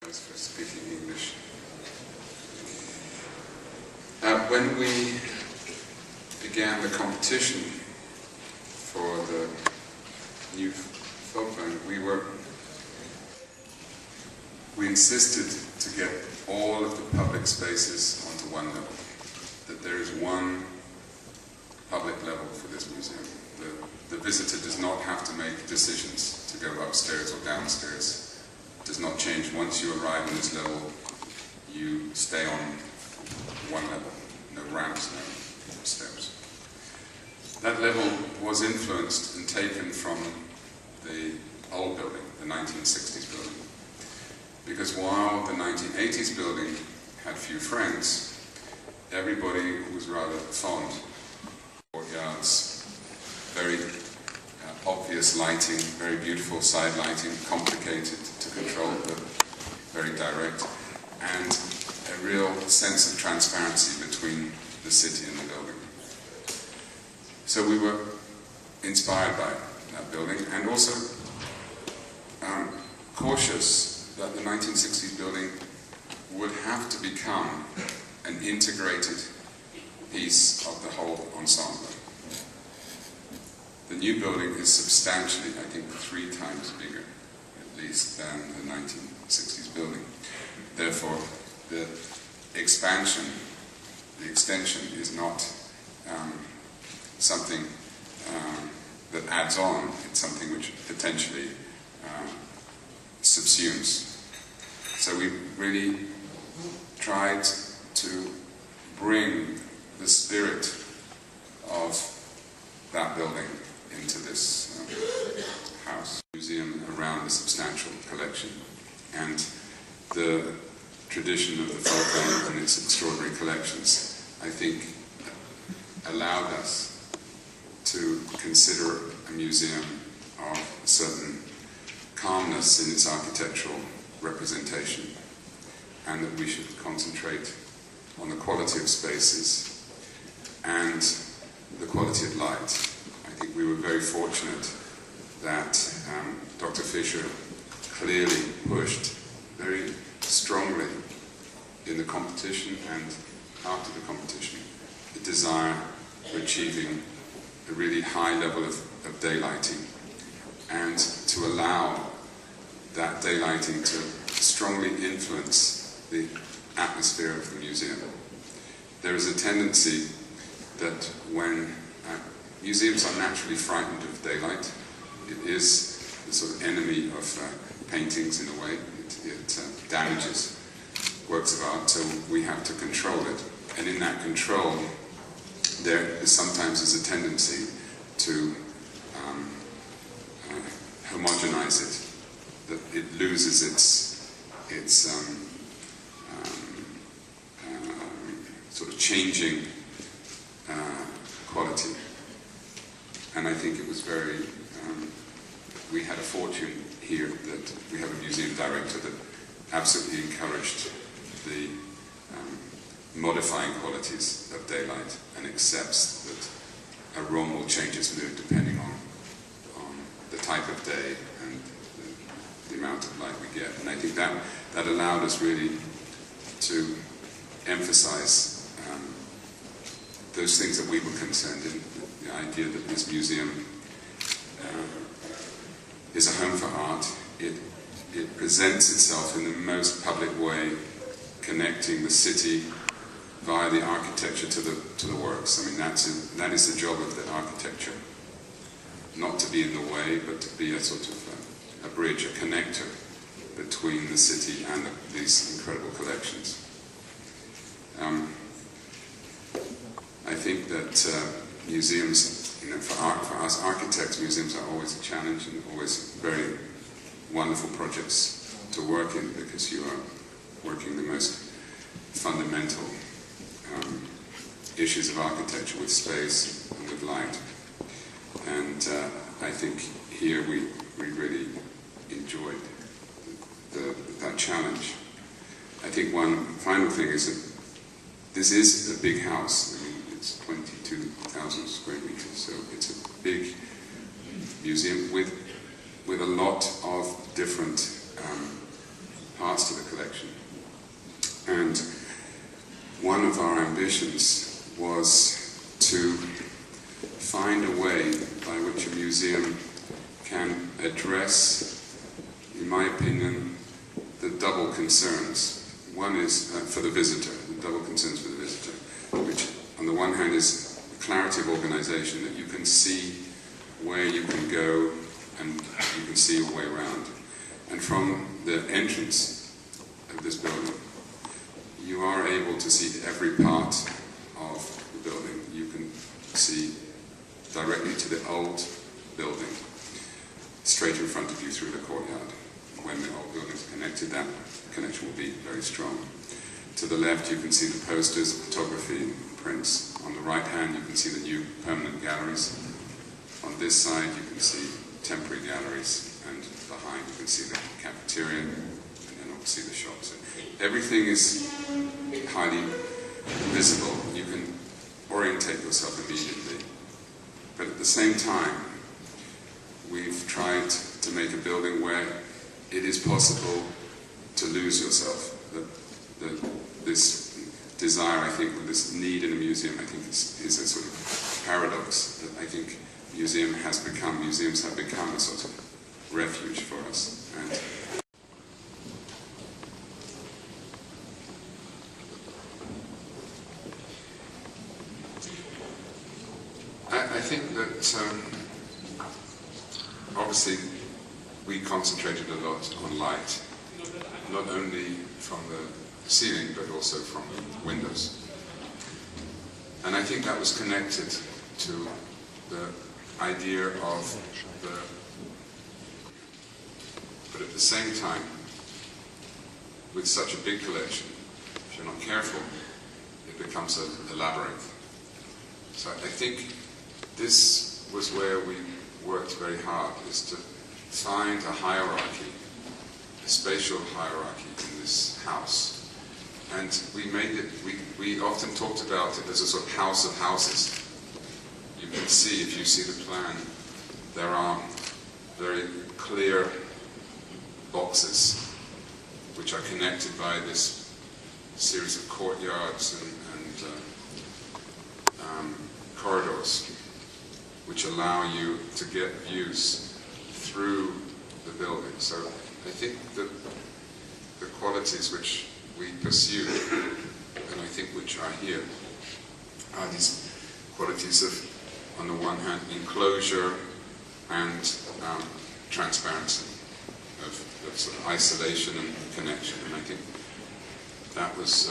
For speaking English. When we began the competition for the new Folkwang, we insisted to get all of the public spaces onto one level. That there is one public level for this museum. The visitor does not have to make decisions to go upstairs or downstairs. It does not change. Once you arrive on this level, you stay on one level. No ramps, no steps. That level was influenced and taken from the old building, the 1960s building. Because while the 1980s building had few friends, everybody was rather fond. Courtyards, very obvious lighting, very beautiful side lighting, complicated to control, but very direct, and a real sense of transparency between the city and the building. So we were inspired by that building, and also cautious that the 1960s building would have to become an integrated piece of the whole ensemble. The new building is substantially, I think, 3 times bigger, at least, than the 1960s building. Therefore, the expansion, the extension, is not something that adds on. It's something which potentially subsumes. So we really tried to bring the spirit of that building into this house. Museum around the substantial collection, and the tradition of the Folkwang and its extraordinary collections, I think, allowed us to consider a museum of a certain calmness in its architectural representation, and that we should concentrate on the quality of spaces and the quality of light. I think we were very fortunate that Dr. Fischer clearly pushed very strongly in the competition and after the competition the desire for achieving a really high level of daylighting, and to allow that daylighting to strongly influence the atmosphere of the museum. There is a tendency that when museums are naturally frightened of daylight. It is the sort of enemy of paintings in a way. It damages works of art, so we have to control it. And in that control, there sometimes is a tendency to homogenize it, that it loses its sort of changing quality. And I think it was very, we had a fortune here that we have a museum director that absolutely encouraged the modifying qualities of daylight and accepts that a room will change its mood depending on the type of day and the amount of light we get. And I think that allowed us really to emphasize those things that we were concerned in. The idea that this museum is a home for art. It presents itself in the most public way, connecting the city via the architecture to the works. I mean, that is the job of the architecture. Not to be in the way, but to be a sort of a bridge, a connector between the city and these incredible collections. I think that museums, for us architects, museums are always a challenge and always very wonderful projects to work in, because you are working the most fundamental issues of architecture with space and with light. And I think here we really enjoyed that challenge. I think one final thing is that this is a big house. I mean, it's 22,000 square meters, so it's a big museum with a lot of different parts to the collection. direction. And one of our ambitions was to find a way by which a museum can address, in my opinion, the double concerns. One is for the visitor, the double concerns for the visitor, which on the one hand is clarity of organization, that you can see where you can go and you can see your way around. And from the entrance of this building, you are able to see every part of the building. You can see directly to the old building, straight in front of you through the courtyard. When the old building is connected, that connection will be very strong. To the left, you can see the posters, photography, prints. On the right hand, you can see the new permanent galleries. On this side, you can see temporary galleries, and behind you can see the cafeteria, and then obviously the shops. Everything is highly visible. You can orientate yourself immediately. But at the same time, we've tried to make a building where it is possible to lose yourself. This desire, I think, or this need in a museum, I think is a sort of paradox that I think museums have become a sort of refuge for us. And I think that obviously we concentrated a lot on light, not only from the ceiling but also from the windows. And I think that was connected to the idea of but at the same time, with such a big collection, if you're not careful, it becomes a labyrinth. So I think this was where we worked very hard, is to find a hierarchy, a spatial hierarchy in this house. And we made it, we often talked about it as a sort of house of houses. You can see, if you see the plan, there are very clear boxes which are connected by this series of courtyards and corridors, which allow you to get views through the building. So I think that the qualities which we pursue, and I think which are here, are these qualities of, on the one hand, enclosure and transparency, of sort of isolation and connection. And I think that was